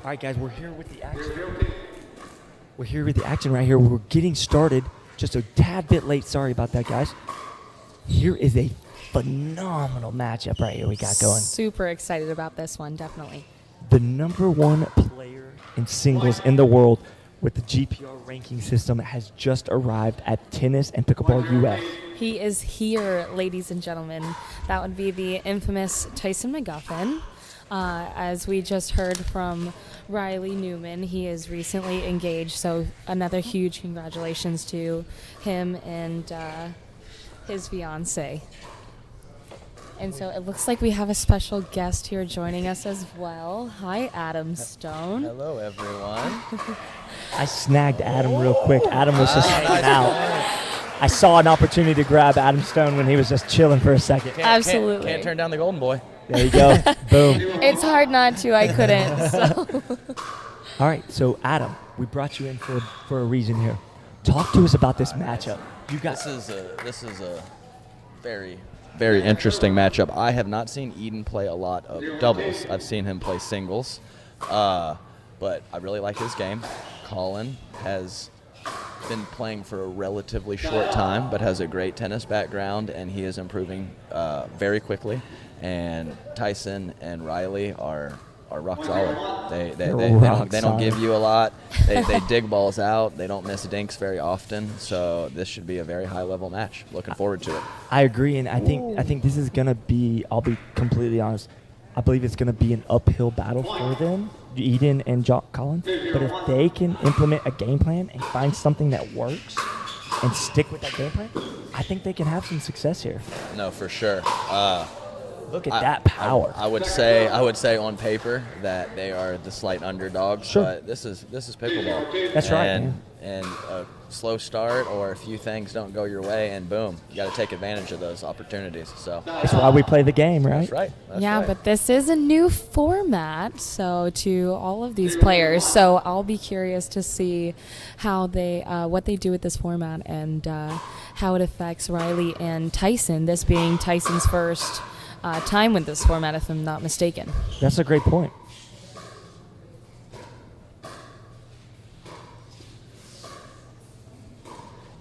All right, guys, we're here with the action. We're here with the action right here. We're getting started. Just a tad bit late. Sorry about that, guys. Here is a phenomenal matchup right here we got going. Super excited about this one, definitely. The #1 player in singles in the world with the GPR ranking system has just arrived at Tennis and Pickleball US. He is here, ladies and gentlemen. That would be the infamous Tyson McGuffin. As we just heard from Riley Newman, he is recently engaged, so another huge congratulations to him and his fiancée. And so it looks like we have a special guest here joining us as well. Hi, Adam Stone. Hello, everyone. I snagged Adam real quick. Adam was just hanging out. I saw an opportunity to grab Adam Stone when he was just chilling for a second. Absolutely. Can't turn down the golden boy. There you go. Boom. It's hard not to. I couldn't. So. All right, so Adam, we brought you in for a reason here. Talk to us about this matchup. You got This is a very, very interesting matchup. I have not seen Eden play a lot of doubles. I've seen him play singles, but I really like his game. Collin has been playing for a relatively short time, but has a great tennis background, and he is improving very quickly. And Tyson and Riley are rock solid. They don't give you a lot. They dig balls out. They don't miss dinks very often. So this should be a very high level match. Looking forward to it. I agree, and I think this is gonna be. I'll be completely honest. I believe it's gonna be an uphill battle for them, Eden and Collin. But if they can implement a game plan and find something that works and stick with that game plan, I think they can have some success here. No, for sure. Look at that power. I would say on paper that they are the slight underdogs. Sure. But this is pickleball. That's right, And, man. and a slow start or a few things don't go your way, and boom, you got to take advantage of those opportunities. So That's why we play the game, right? that's right. That's Yeah, right. but this is a new format, so to all of these players. So I'll be curious to see how they, what they do with this format and how it affects Riley and Tyson. This being Tyson's first time with this format, if I'm not mistaken. That's a great point.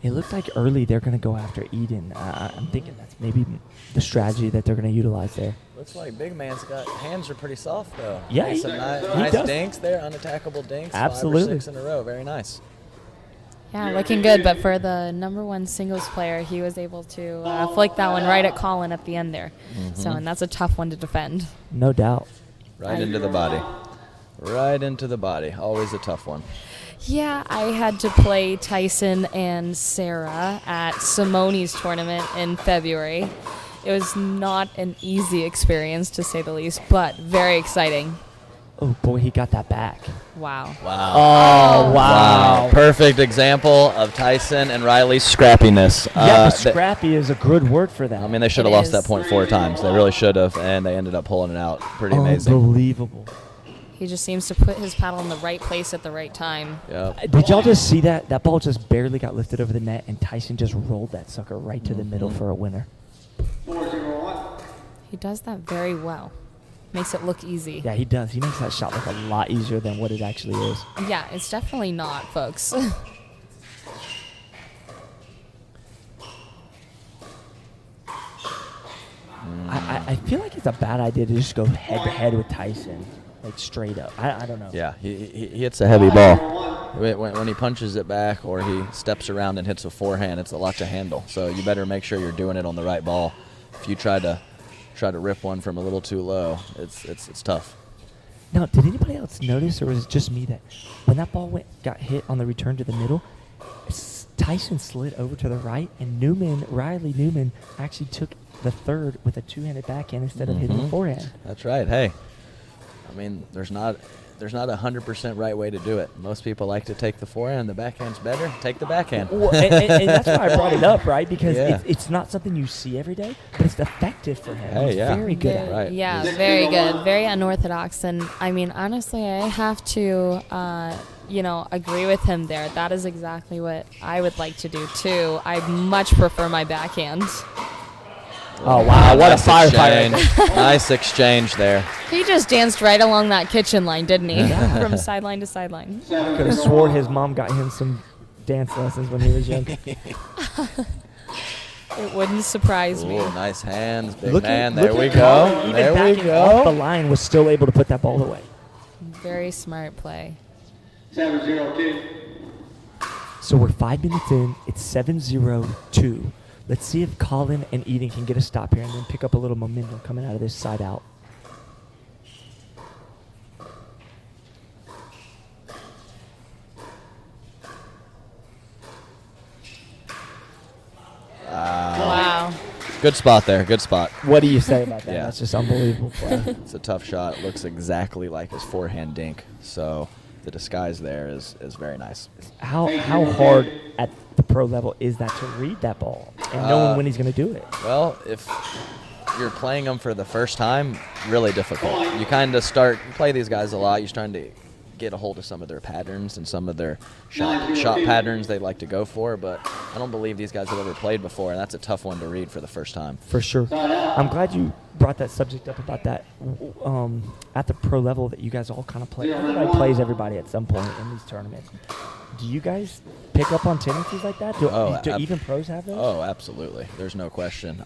It looks like early they're going to go after Eden. I'm thinking that's maybe the strategy that they're going to utilize there. Looks like big man's got hands are pretty soft though. Yeah, Some nice does. dinks there, unattackable dinks. Absolutely. 5 or 6 in a row. Very nice. Yeah, looking good, but for the #1 singles player, he was able to flick that one right at Collin at the end there. So, and that's a tough one to defend. No doubt. Right into the body. Right into the body. Always a tough one. Yeah, I had to play Tyson and Sarah at Simone's tournament in February. It was not an easy experience, to say the least, but very exciting. Oh, boy, he got that back. Wow. Wow. Oh, wow. Perfect example of Tyson and Riley's scrappiness. Yeah, scrappy is a good word for that. I mean, they should have It lost is. that point 4 times. They really should have, and they ended up pulling it out. Pretty amazing. Unbelievable. He just seems to put his paddle in the right place at the right time. Yep. Did y'all just see that? That ball just barely got lifted over the net, and Tyson just rolled that sucker right to the middle for a winner. He does that very well. Makes it look easy. Yeah, he does. He makes that shot look a lot easier than what it actually is. Yeah, it's definitely not, folks. I feel like it's a bad idea to just go head-to-head with Tyson, like straight up. I don't know. Yeah, he hits a heavy ball. When he punches it back or he steps around and hits a forehand, it's a lot to handle. So you better make sure you're doing it on the right ball. If you try to rip one from a little too low, it's tough. Now, did anybody else notice, or was it just me, that when that ball got hit on the return to the middle, Tyson slid over to the right, and Riley Newman actually took the third with a two-handed backhand instead of hitting the forehand. That's right. Hey, I mean, there's not a 100% right way to do it. Most people like to take the forehand. The backhand's better. Take the backhand. Well, and that's why I brought it up, right? Because Yeah. it's not something you see every day, but it's effective for him. Hey, He's yeah. very good at it. Right. Yeah, very good. Very unorthodox. And, I mean, honestly, I have to, agree with him there. That is exactly what I would like to do, too. I much prefer my backhand. Oh, wow. What a Nice firefighter. exchange. Nice exchange there. He just danced right along that kitchen line, didn't he? Yeah. From sideline to sideline. Could have swore his mom got him some dance lessons when he was younger. It wouldn't surprise me. Ooh, nice hands, big Look man. at- There look we at Collin, go. even There we backing off the go. line, was still able to put that ball away. Very smart play. 7-0-2. So we're 5 minutes in. It's 7-0-2. Let's see if Collin and Eden can get a stop here and then pick up a little momentum coming out of this side out. Wow. Good spot there. Good spot. What do you say about that? Yeah. That's just unbelievable play. It's a tough shot. It looks exactly like his forehand dink. So the disguise there is very nice. How hard at the pro level is that to read that ball and knowing when he's going to do it? Well, if you're playing them for the first time, really difficult. You kind of you play these guys a lot. You're trying to get a hold of some of their patterns and some of their shot patterns they like to go for, but I don't believe these guys have ever played before, and that's a tough one to read for the first time. For sure. I'm glad you brought that subject up about that at the pro level that you guys all kind of play. Everybody plays everybody at some point in these tournaments. Do you guys pick up on tendencies like that? Do even pros have those? Oh, absolutely. There's no question.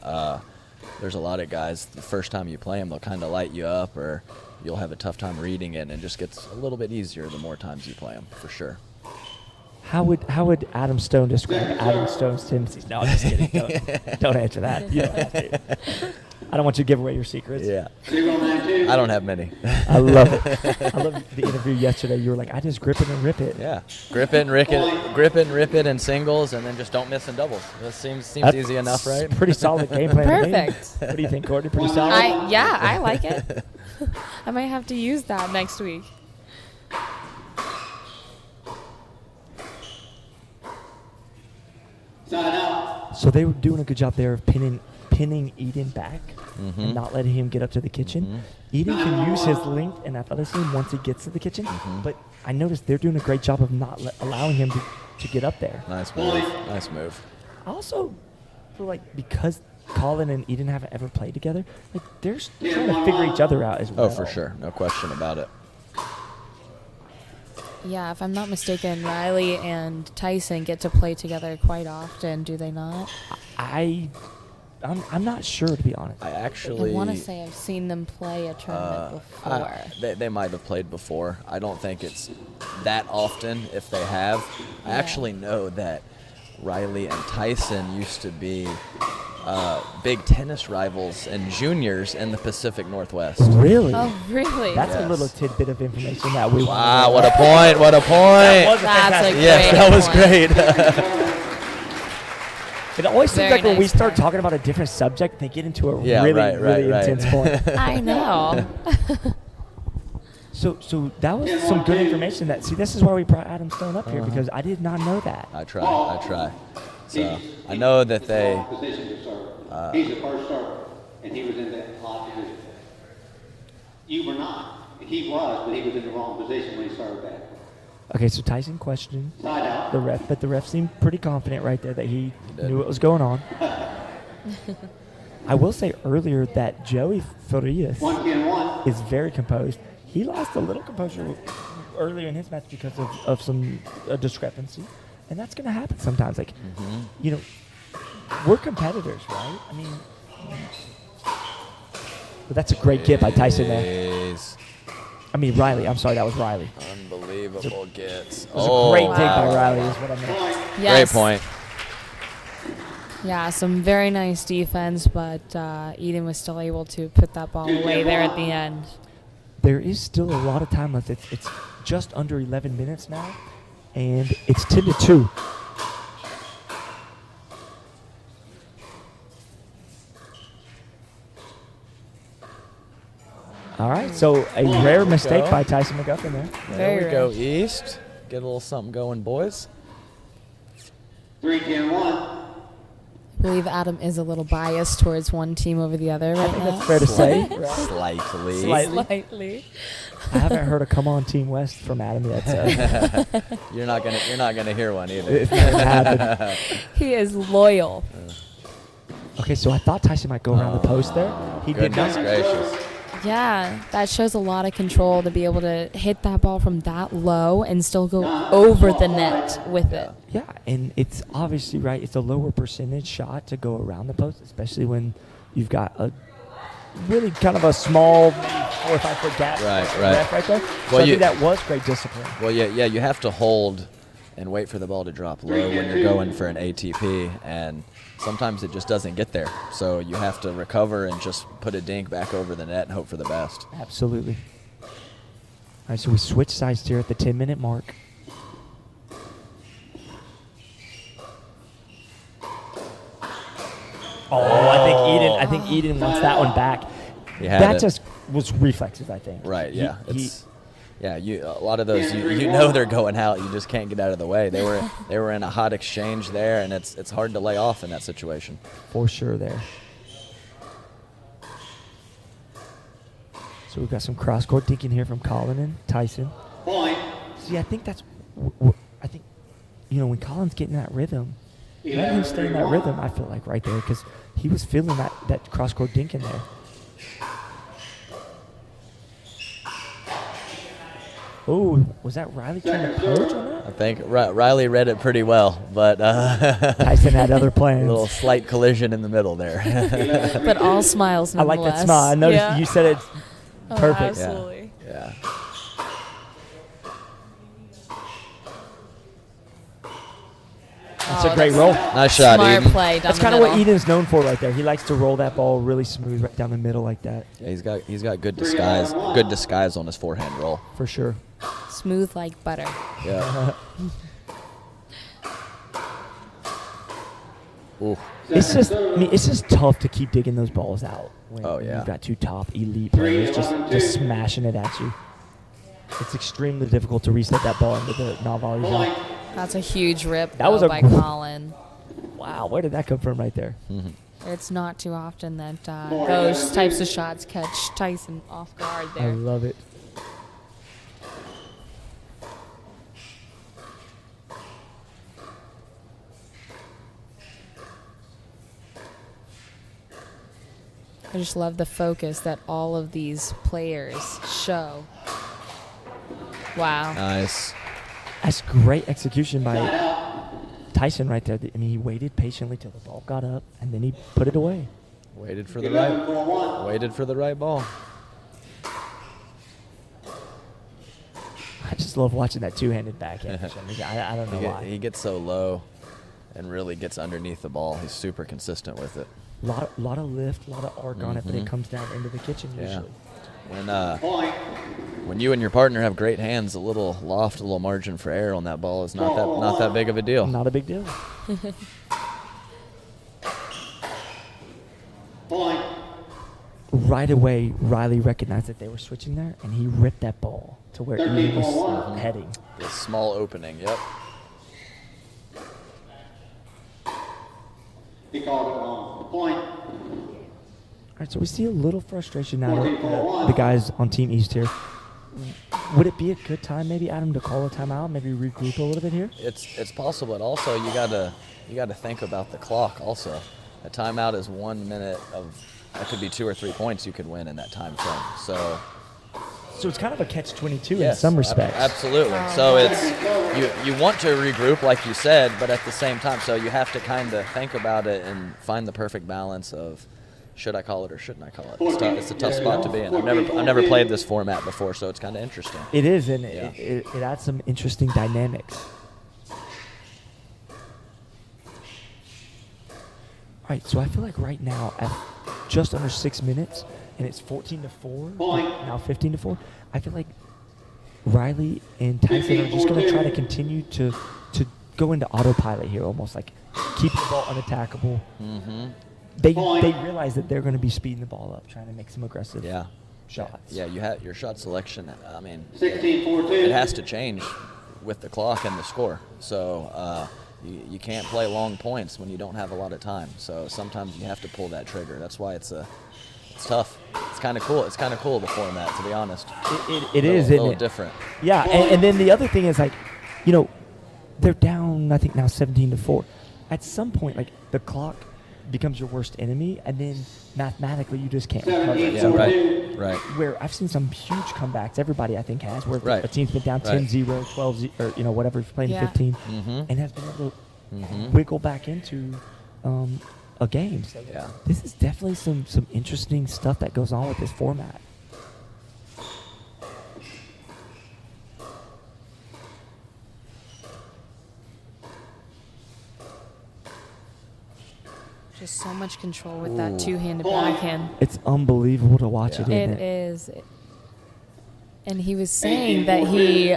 There's a lot of guys, the first time you play them, they'll kind of light you up, or you'll have a tough time reading it, and it just gets a little bit easier the more times you play them, for sure. How would Adam Stone describe Adam Stone's tendencies? No, I'm just kidding. Don't answer that. You don't have to. I don't want you to give away your secrets. Yeah. I don't have many. I love it. I love the interview yesterday. You were like, I just grip it and rip it. Yeah. Grip it and rip it in singles, and then just don't miss in doubles. That seems easy enough, right? Pretty solid game plan. to me. Perfect. What do you think, Courtney? Pretty solid? I like it. I might have to use that next week. So they were doing a good job there of pinning Eden back and not letting him get up to the kitchen. Eden can use his length and athleticism once he gets to the kitchen, but I noticed they're doing a great job of not allowing him to get up there. Nice move. Nice move. I also feel like because Collin and Eden haven't ever played together, like they're trying to figure each other out as well. Oh, for sure. No question about it. Yeah, if I'm not mistaken, Riley and Tyson get to play together quite often, do they not? I'm not sure, to be honest. I actually I want to say I've seen them play a tournament before. They might have played before. I don't think it's that often if they have. I actually know that Riley and Tyson used to be big tennis rivals and juniors in the Pacific Northwest. Really? Oh, really? That's a Yes. little tidbit of information that we Wow, what a point, what a point. That's a great Yes, that was point. great. It always seems Very like when we nice start point. talking about a different subject, they get into a Yeah, really right. intense point. I know. So that was some good information. This is why we brought Adam Stone up here, because I did not know that. I try. So I know that they Position to serve. He's the first server, and he was in that odd position. You were not. He was, but he was in the wrong position when he served that. Okay, so Tyson questioned Side out. the ref, but the ref seemed pretty confident right there that he did. knew what was going on. I will say earlier that Joey Farias 1-10-1. is very composed. He lost a little composure earlier in his match because of some discrepancy, and that's going to happen sometimes. Like, you know, we're competitors, right? I mean, but that's a great get by Tyson there. Jeez. I mean, Riley. I'm sorry, that was Riley. Unbelievable gets. It was a great dig by wow. Riley is what I meant. Yes. Great point. Yeah, some very nice defense, but Eden was still able to put that ball away there at the end. There is still a lot of time left. It's just under 11 minutes now, and it's 10-2. All right, so a rare mistake go. by Tyson McGuffin there. There we Very go, rare. East. Get a little something going, boys. 3-10-1. I believe Adam is a little biased towards one team over the other I right think now. that's fair to say. Slightly. Slightly. I haven't heard a "Come on, Team West" from Adam yet, so You're not gonna hear one either. it's not gonna happen. He is loyal. Okay, so I thought Tyson might go around the post there. He did Goodness not. gracious. Yeah, that shows a lot of control to be able to hit that ball from that low and still go over the net with it. Yeah, and it's obviously right. It's a lower percentage shot to go around the post, especially when you've got a really kind of a small, maybe 4 or 5 foot gap. Right there. So I think that was great discipline. Well, yeah, you have to hold and wait for the ball to drop low when you're going for an ATP, and sometimes it just doesn't get there. So you have to recover and just put a dink back over the net and hope for the best. Absolutely. All right, so we switch sides here at the 10-minute mark. Oh, I think Eden wants that one back. That just was reflexes, I think. Right, yeah. A lot of those you know they're going out. You just can't get out of the way. They were in a hot exchange there, and it's hard to lay off in that situation. For sure there. So we've got some cross-court thinking here from Collin and Tyson. See, I think that's I think, when Collin's getting that rhythm, let him stay in that rhythm, I feel like, right there, because he was feeling that cross-court dink in there. Oh, was that Riley trying to poach on that? I think Riley read it pretty well, but Tyson had other plans. A little slight collision in the middle there. But all smiles I like that smile. I noticed you said it's perfect. Absolutely. Yeah. That's a great roll. Nice shot, Smart Eden. play down That's kind of what Eden's known for right there. He likes to roll that ball really smooth right down the middle like that. Yeah, he's got good disguise on his forehand roll. For sure. Smooth like butter. Yeah. Ooh. It's just tough to keep digging those balls out when you've got 2 top elite players just smashing it at you. It's extremely difficult to reset that ball into the non-volley zone. That's a huge rip by Collin. Wow, where did that come from right there? Mm-hmm. It's not too often that those types of shots catch Tyson off guard there. I love it. I just love the focus that all of these players show. Wow. Nice. That's great execution by Tyson right there. I mean, he waited patiently till the ball got up, and then he put it away. Waited for the right ball. I just love watching that two-handed backhand. I don't know why. He gets so low and really gets underneath the ball. He's super consistent with it. Lot of lift, a lot of arc on it, but it comes down into the kitchen usually. When you and your partner have great hands, a little loft, a little margin for error on that ball is not that big of a deal. Not a big deal. Right away, Riley recognized that they were switching there, and he ripped that ball to where Eddy was heading. The small opening, yep. He called it on the point. All right, so we see a little frustration now that the guys on Team East here. Would it be a good time, maybe, Adam, to call a timeout, maybe regroup a little bit here? It's possible, but also you gotta think about the clock. Also, a timeout is 1 minute of that could be 2 or 3 points you could win in that time frame. So it's kind of a catch-22 in some respects. Absolutely. So it's you want to regroup, like you said, but at the same time, so you have to kind of think about it and find the perfect balance of. Should I call it or shouldn't I call it? It's a tough spot to be in. I've never played this format before, so it's kind of interesting. It is, and it adds some interesting dynamics. All right, so I feel like right now at just under 6 minutes, and it's 14-4, now 15-4. I feel like Riley and Tyson are just going to try to continue to go into autopilot here, almost like keep the ball unattackable. Mm-hmm. They realize that they're going to be speeding the ball up, trying to make some aggressive shots. Yeah, you have your shot selection. I mean, 16-14. it has to change with the clock and the score. So you can't play long points when you don't have a lot of time. So sometimes you have to pull that trigger. That's why it's tough. It's kind of cool. It's kind of cool, the format, to be honest. It is, a little isn't it? different. Yeah, and then the other thing is, like, they're down, I think, now 17-4. At some point, like, the clock becomes your worst enemy, and then mathematically you just can't recover. Yeah, So right. where I've seen some huge comebacks, everybody I think has, where Right. a team's been down Right. 10-0, 12-0, or whatever, playing Yeah. 15, Mhm. and has been able to wiggle back into a game. So Yeah. this is definitely some interesting stuff that goes on with this format. Just so much control with that Ooh. two-handed backhand. It's unbelievable to watch Yeah. it, isn't It is. And he was saying that he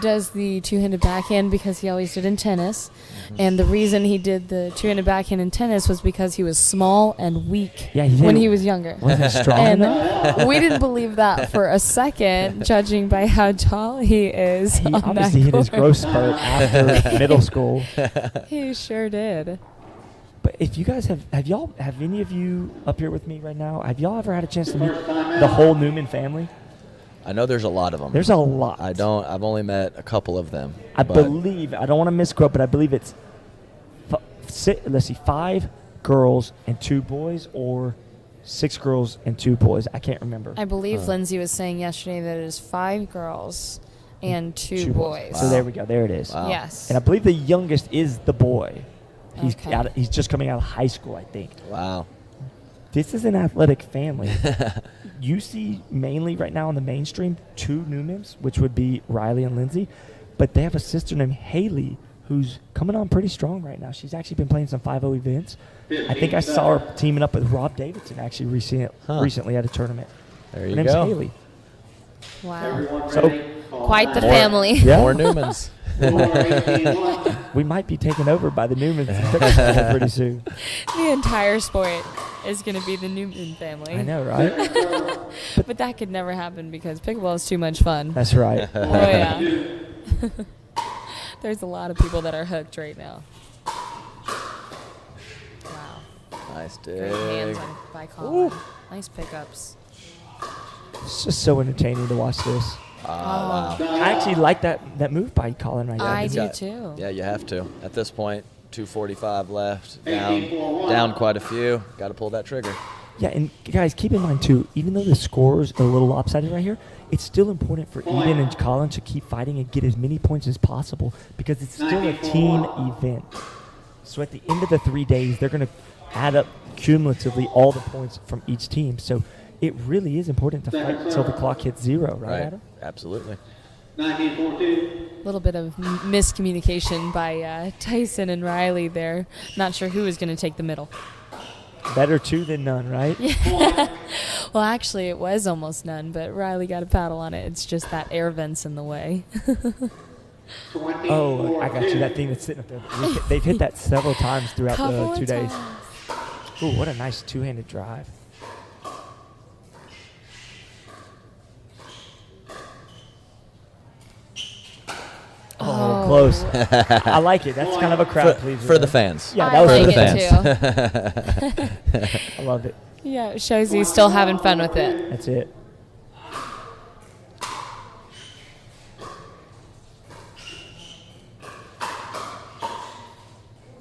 does the two-handed backhand because he always did in tennis. And the reason he did the two-handed backhand in tennis was because he was small and weak Yeah, he when didn't- he was younger. Wasn't strong And enough? we didn't believe that for a second, judging by how tall he is. He on obviously that hit his court. growth spurt after middle school. He sure did. But if you guys have any of you up here with me right now, have y'all ever had a chance to meet the whole Newman family? I know there's a lot of them. There's a lot. I've only met a couple of them. I but believe, I don't want to misquote, but I believe it's, let's see, 5 girls and 2 boys, or 6 girls and 2 boys. I can't remember. I believe Lindsay was saying yesterday that it is 5 girls and 2 2 boys. So there we go. There it is. Wow. Yes. And I believe the youngest is the boy. He's Okay. he's just coming out of high school, I think. Wow. This is an athletic family. You see mainly right now on the mainstream 2 Newmans, which would be Riley and Lindsay, but they have a sister named Haley who's coming on pretty strong right now. She's actually been playing some 5-0 events. I think I saw her teaming up with Rob Davidson actually recently at a tournament. There Her you name's go. Haley. Wow. So Quite the family. Yeah. More Newmans. we might be taken over by the Newmans in pickleball pretty soon. The entire sport is going to be the Newman family. I know, right? But that could never happen because pickleball is too much fun. That's right. Oh, yeah. There's a lot of people that are hooked right now. Wow. Nice Great hands dig. by Collin. Nice pickups. It's just so entertaining to watch this. Wow. I actually like that move by Collin right there. I He's do got- too. Yeah, you have to. At this point, 2:45 left. Down quite a few. Got to pull that trigger. Yeah, and guys, keep in mind too, even though the score's a little lopsided right here, it's still important for Eden and Collin to keep fighting and get as many points as possible because it's still a team event. So at the end of the 3 days, they're going to add up cumulatively all the points from each team. So it really is important to fight until the clock hits 0, right, Adam? Absolutely. 1942. A little bit of miscommunication by Tyson and Riley there. Not sure who was going to take the middle. Better 2 than none, right? Well, actually, it was almost none, but Riley got a paddle on it. It's just that air vent's in the way. Oh, I got you. That thing that's sitting up there. They've hit that several times throughout Couple the of 2 days. times. Ooh, what a nice 2-handed drive. Oh, close. I like it. That's kind of a crowd pleaser. For the there. fans. Yeah, I that was like for the it fans. too. I love it. Yeah, it shows he's still having fun with it. That's it.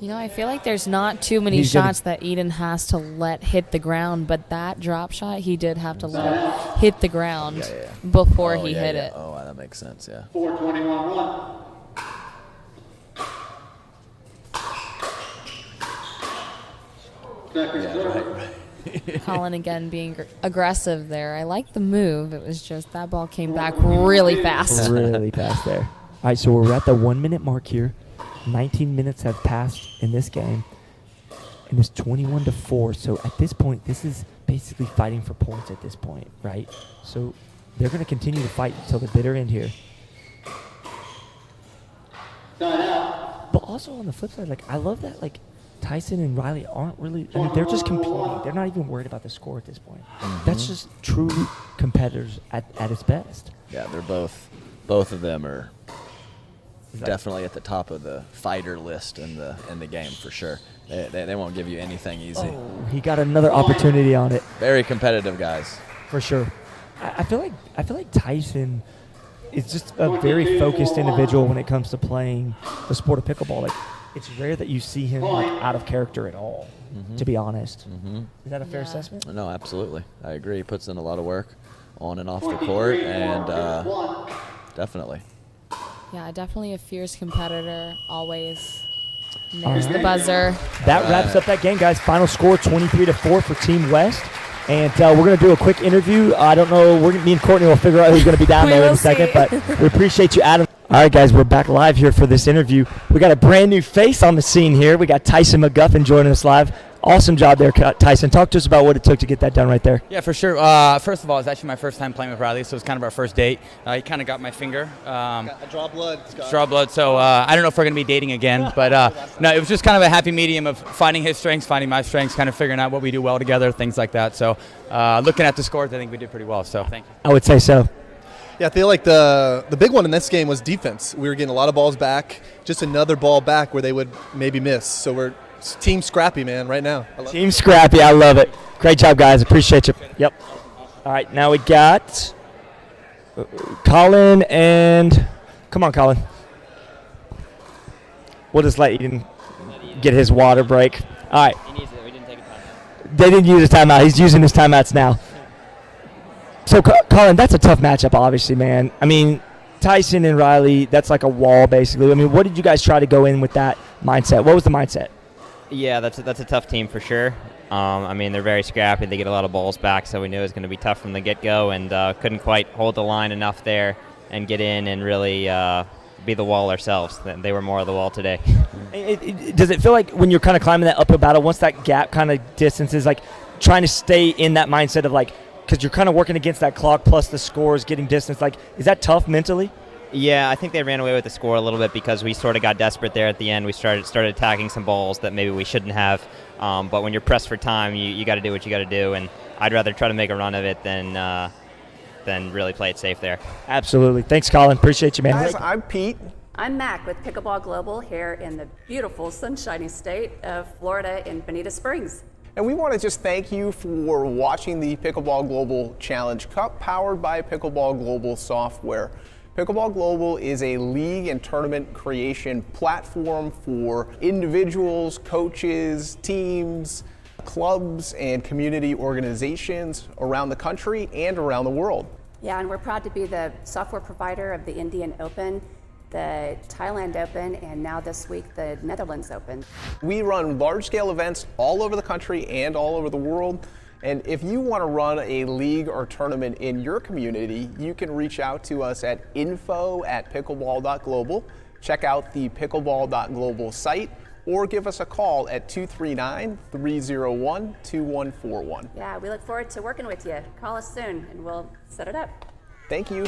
You know, I feel like there's not too many He's gonna- shots that Eden has to let hit the ground, but that drop shot, he did have to let it hit the ground before Oh, he yeah, hit yeah. it. Oh, that makes sense, yeah. 421-1. Second Yeah, serve. right. Collin again being aggressive there. I like the move. It was just that ball came back really fast. Really fast there. All right, so we're at the 1 minute mark here. 19 minutes have passed in this game, and it's 21-4. So at this point, this is basically fighting for points at this point, right? So they're going to continue to fight until the bitter end here. Side out. But also on the flip side, like I love that like Tyson and Riley aren't really. I mean, they're just competing. They're not even worried about the score at this point. That's just true competitors at its best. Yeah, they're both of them are definitely at the top of the fighter list in the game for sure. They won't give you anything easy. Oh, he got another opportunity on it Very competitive guys. for sure. I feel like Tyson is just a very focused individual when it comes to playing the sport of pickleball. Like, it's rare that you see him like out of character at all. To be honest, is that a fair assessment? No, absolutely. I agree. He puts in a lot of work on and off the court, and definitely. Yeah, definitely a fierce competitor, always. And there's the buzzer. That wraps up that game, guys. Final score 23-4 for Team West. And we're going to do a quick interview. I don't know. Me and Courtney will figure out who's going to be down there in a second. But we appreciate you, Adam. All right, guys, we're back live here for this interview. We got a brand new face on the scene here. We got Tyson McGuffin joining us live. Awesome job there, Tyson. Talk to us about what it took to get that done right there. Yeah, for sure. First of all, it's actually my first time playing with Riley, so it's kind of our first date. He kind of got my finger. I draw blood, Scott. Draw blood, so I don't know if we're going to be dating again. But no, it was just kind of a happy medium of finding his strengths, finding my strengths, kind of figuring out what we do well together, things like that. So looking at the scores, I think we did pretty well, so thank you. I would say so. Yeah, I feel like the big one in this game was defense. We were getting a lot of balls back, just another ball back where they would maybe miss. So we're team scrappy, man, right now. Team scrappy, I love it. Great job, guys. Appreciate you. Yep. All right, now we got Collin and – come on, Collin. We'll just let Eden get his water break. All right. He needs it. We didn't take a timeout. They didn't use his timeout. He's using his timeouts now. So, Collin, that's a tough matchup, obviously, man. I mean, Tyson and Riley, that's like a wall, basically. I mean, what did you guys try to go in with that mindset? What was the mindset? Yeah, that's a tough team for sure. I mean, they're very scrappy. They get a lot of balls back, so we knew it was going to be tough from the get-go, and couldn't quite hold the line enough there and get in and really be the wall ourselves. They were more of the wall today. Does it feel like when you're kind of climbing that uphill battle, once that gap kind of distances, like trying to stay in that mindset of like, because you're kind of working against that clock plus the scores, getting distance, like, is that tough mentally? Yeah, I think they ran away with the score a little bit because we sort of got desperate there at the end. We started attacking some balls that maybe we shouldn't have. But when you're pressed for time, you got to do what you got to do. And I'd rather try to make a run of it than really play it safe there. Absolutely. Thanks, Collin. Appreciate you, man. Guys, I'm Pete. I'm Mac with Pickleball Global here in the beautiful, sunshiny state of Florida in Bonita Springs. And we want to just thank you for watching the Pickleball Global Challenge Cup powered by Pickleball Global software. Pickleball Global is a league and tournament creation platform for individuals, coaches, teams, clubs, and community organizations around the country and around the world. Yeah, and we're proud to be the software provider of the Indian Open, the Thailand Open, and now this week the Netherlands Open. We run large-scale events all over the country and all over the world. And if you want to run a league or tournament in your community, you can reach out to us at info@pickleball.global. Check out the pickleball.global site or give us a call at 239-301-2141. Yeah, we look forward to working with you. Call us soon and we'll set it up. Thank you.